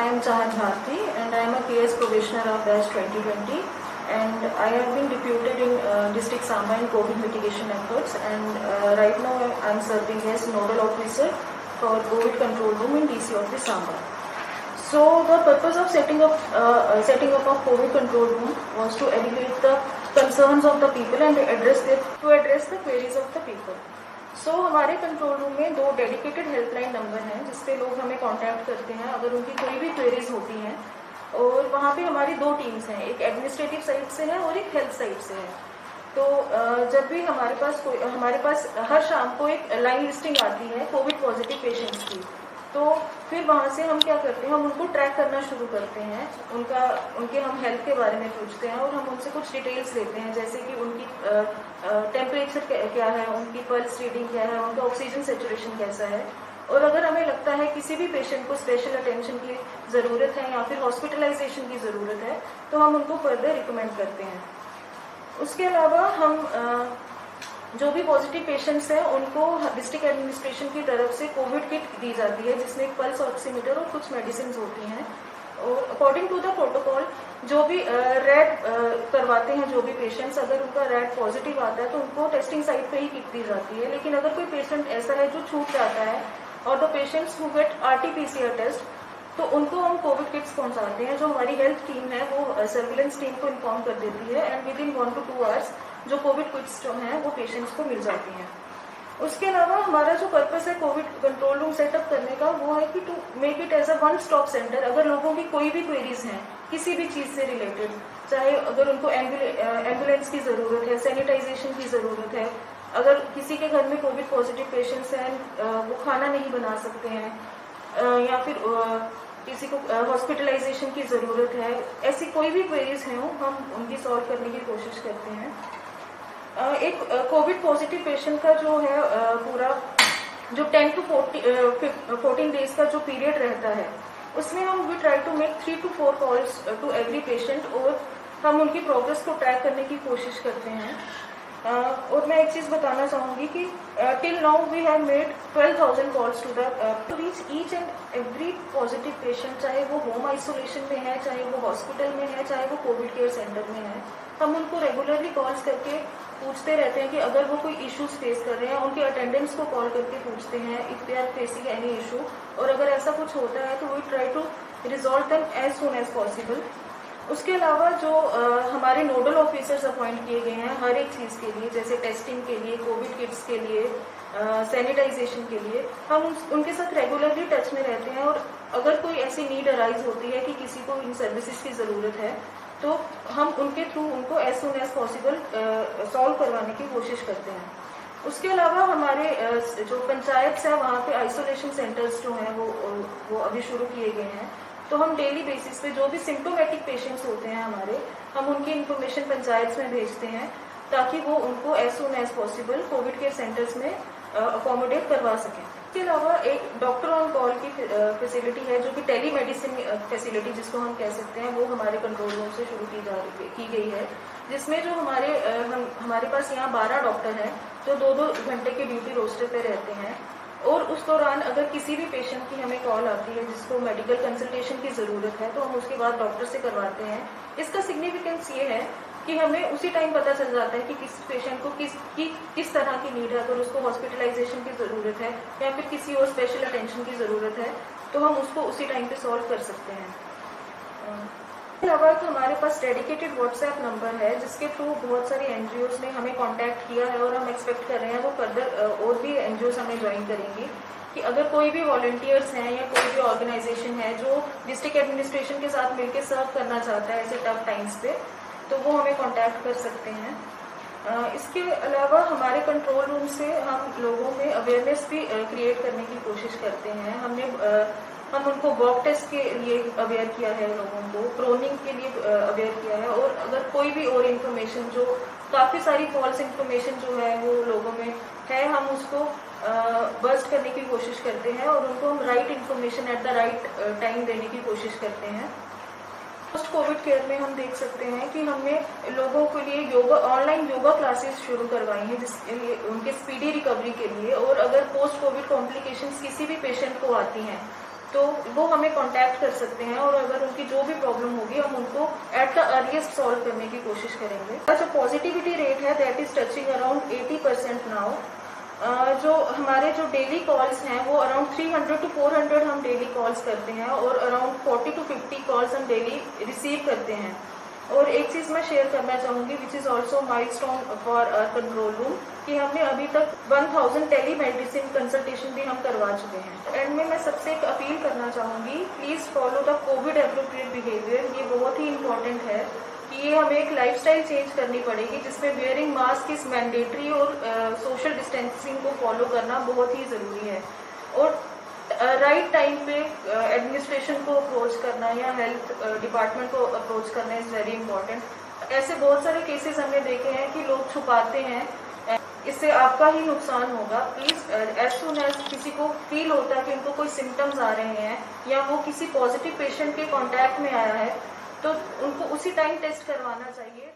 am Chahan Bharti and I am a PS probationer of batch 2020 and I have been deputed in District Samba in COVID mitigation efforts and right now I am serving as nodal officer for COVID control room in DC office Samba. So the purpose of setting up a COVID control room was to alleviate the concerns of the people and address the queries of the people. So हमारे control room में 2 dedicated helpline number हैं जिसपे लोग हमें contact करते हैं अगर उनकी कोई भी क्वेरीज होती हैं। और वहाँ पे हमारी 2 टीम्स हैं, एक एडमिनिस्ट्रेटिव साइड से है और एक हेल्थ साइड से है। तो जब भी हमारे पास हर शाम को एक लाइन लिस्टिंग आती है कोविड पॉजिटिव पेशेंट्स की, तो फिर वहाँ से हम क्या करते हैं, हम उनको ट्रैक करना शुरू करते हैं। उनके हम हेल्थ के बारे में पूछते हैं और हम उनसे कुछ डिटेल्स लेते हैं, जैसे कि उनकी टेम्परेचर क्या है, उनकी पल्स रीडिंग क्या है, उनका ऑक्सीजन सेचुरेशन कैसा है। और अगर हमें लगता है किसी भी पेशेंट को स्पेशल अटेंशन की ज़रूरत है या फिर हॉस्पिटलाइजेशन की ज़रूरत है तो हम उनको फर्दर रिकमेंड करते हैं। उसके अलावा हम जो भी पॉजिटिव पेशेंट्स हैं उनको डिस्ट्रिक्ट एडमिनिस्ट्रेशन की तरफ से कोविड किट दी जाती है जिसमें एक पल्स ऑक्सीमीटर और कुछ मेडिसिन होती हैं। और अकॉर्डिंग टू द प्रोटोकॉल जो भी रैट करवाते हैं, जो भी पेशेंट्स अगर उनका रैट पॉजिटिव आता है तो उनको टेस्टिंग साइट पे ही किट दी जाती है। लेकिन अगर कोई पेशेंट ऐसा है जो छूट जाता है और the patients who get RT-PCR test तो उनको हम कोविड किट्स पहुंचाते हैं। जो हमारी हेल्थ टीम है वो सर्विलेंस टीम को इन्फॉर्म कर देती है and with in 1 to 2 hours जो कोविड किट्स जो हैं वो पेशेंट्स को मिल जाती हैं। उसके अलावा हमारा जो पर्पस है कोविड कंट्रोल रूम सेटअप करने का वो है कि to make it as a one stop centre. अगर लोगों की कोई भी क्वेरीज हैं किसी भी चीज़ से रिलेटेड, चाहे अगर उनको एम्बुलेंस की ज़रूरत है, सैनिटाइजेशन की ज़रूरत है, अगर किसी के घर में कोविड पॉजिटिव पेशेंट्स हैं वो खाना नहीं बना सकते हैं या फिर किसी को हॉस्पिटलाइजेशन की ज़रूरत है, ऐसी कोई भी क्वेरीज हैं हम उनकी सॉल्व करने की कोशिश करते हैं। एक कोविड पॉजिटिव पेशेंट का जो है पूरा जो 10 to 14 डेज का जो पीरियड रहता है उसमें हम we try to make 3 to 4 calls to every patient और हम उनकी प्रोग्रेस को ट्रैक करने की कोशिश करते हैं। और मैं एक चीज़ बताना चाहूँगी कि till now we have made 12,000 calls to reach each and every positive patient, चाहे वो होम आइसोलेशन में है, चाहे वो हॉस्पिटल में है, चाहे वो कोविड केयर सेंटर में है। हम उनको रेगुलरली कॉल्स करके पूछते रहते हैं कि अगर वो कोई इश्यूज फेस कर रहे हैं, उनके अटेंडेंट्स को कॉल करके पूछते हैं if they are facing any issue, और अगर ऐसा कुछ होता है तो we try to resolve them as soon as possible. उसके अलावा जो हमारे नोडल ऑफिसर्स अपॉइंट किए गए हैं हर एक चीज़ के लिए, जैसे टेस्टिंग के लिए, कोविड किट्स के लिए, सैनिटाइजेशन के लिए, हम उनके साथ रेगुलरली टच में रहते हैं। और अगर कोई ऐसी नीड अराइज होती है कि किसी को इन सर्विसेज की ज़रूरत है तो हम उनके थ्रू उनको as soon as possible solve करवाने की कोशिश करते हैं। उसके अलावा हमारे जो पंचायत है वहाँ पे आइसोलेशन सेंटर्स जो हैं वो अभी शुरू किए गए हैं। तो हम डेली बेसिस पे जो भी सिम्टोमेटिक पेशेंट्स होते हैं हमारे, हम उनकी इन्फॉर्मेशन पंचायत में भेजते हैं ताकि वो उनको as soon as possible COVID care centres में अकोमोडेट करवा सकें। इसके अलावा एक डॉक्टर ऑन कॉल की फैसिलिटी है जो कि टेली मेडिसिन फैसिलिटी जिसको हम कह सकते हैं, वो हमारे कंट्रोल रूम से शुरू की गई है, जिसमें जो हमारे पास यहाँ 12 डॉक्टर हैं जो 2-2 घंटे के ड्यूटी रोस्टर पे रहते हैं। और उस दौरान अगर किसी भी पेशेंट की हमें कॉल आती है जिसको मेडिकल कंसल्टेशन की ज़रूरत है तो हम उसके बाद डॉक्टर से करवाते हैं। इसका सिग्निफिकेंस ये है कि हमें उसी टाइम पता चल जाता है कि किस पेशेंट को किस तरह की नीड है। अगर उसको हॉस्पिटलाइजेशन की ज़रूरत है या फिर किसी और स्पेशल अटेंशन की ज़रूरत है तो हम उसको उसी टाइम पे सॉल्व कर सकते हैं। इसके अलावा हमारे पास डेडिकेटेड व्हाट्सएप नंबर है जिसके थ्रू बहुत सारी NGOs ने हमें कांटेक्ट किया है और हम एक्सपेक्ट कर रहे हैं वो फर्दर और भी NGOs हमें ज्वाइन करेंगी कि अगर कोई भी वॉलंटियर्स हैं या कोई भी ऑर्गेनाइजेशन है जो डिस्ट्रिक्ट एडमिनिस्ट्रेशन के साथ मिलकर सर्व करना चाहता है ऐसे टफ टाइम्स पे, तो वो हमें कांटेक्ट कर सकते हैं। इसके अलावा हमारे कंट्रोल रूम से हम लोगों में अवेयरनेस भी क्रिएट करने की कोशिश करते हैं। हम उनको वॉक टेस्ट के लिए अवेयर किया है, लोगों को प्रोनिंग के लिए अवेयर किया है। और अगर कोई भी और इन्फॉर्मेशन जो काफ़ी सारी फॉल्स इन्फॉर्मेशन जो है वो लोगों में है, हम उसको बस्ट करने की कोशिश करते हैं और उनको हम right information at the right time देने की कोशिश करते हैं। पोस्ट कोविड केयर में हम देख सकते हैं कि हमने लोगों के लिए ऑनलाइन योगा क्लासेस शुरू करवाई हैं जिसके लिए उनके स्पीडी रिकवरी के लिए। और अगर पोस्ट कोविड कॉम्प्लिकेशंस किसी भी पेशेंट को आती हैं तो वो हमें कांटेक्ट कर सकते हैं और अगर उनकी जो भी प्रॉब्लम होगी हम उनको एट द अर्लीस्ट सॉल्व करने की कोशिश करेंगे। जो पॉजिटिविटी रेट है that is touching around 80% now. जो हमारे जो डेली कॉल्स हैं वो अराउंड 300 to 400 हम डेली कॉल्स करते हैं और अराउंड 40 to 50 कॉल्स हम डेली रिसीव करते हैं। और एक चीज़ मैं शेयर करना चाहूँगी which is also milestone for control room कि हमने अभी तक 1000 टेली मेडिसिन कंसल्टेशन भी हम करवा चुके हैं। एंड में मैं सबसे एक अपील करना चाहूँगी, please follow the Covid appropriate behaviour. ये बहुत ही इंपॉर्टेंट है कि ये हमें एक लाइफस्टाइल चेंज करनी पड़ेगी जिसमें वेयरिंग मास्क इज मैंडेटरी और सोशल डिस्टेंसिंग को फॉलो करना बहुत ही ज़रूरी है। और राइट टाइम पे एडमिनिस्ट्रेशन को अप्रोच करना या हेल्थ डिपार्टमेंट को अप्रोच करना इज़ वेरी इंपॉर्टेंट। ऐसे बहुत सारे केसेस हमने देखे हैं कि लोग छुपाते हैं, इससे आपका ही नुकसान होगा। प्लीज़ एज सुन एज किसी को फील होता है कि उनको कोई सिम्टम्स आ रहे हैं या वो किसी पॉजिटिव पेशेंट के कॉन्टैक्ट में आया है तो उनको उसी टाइम टेस्ट करवाना चाहिए।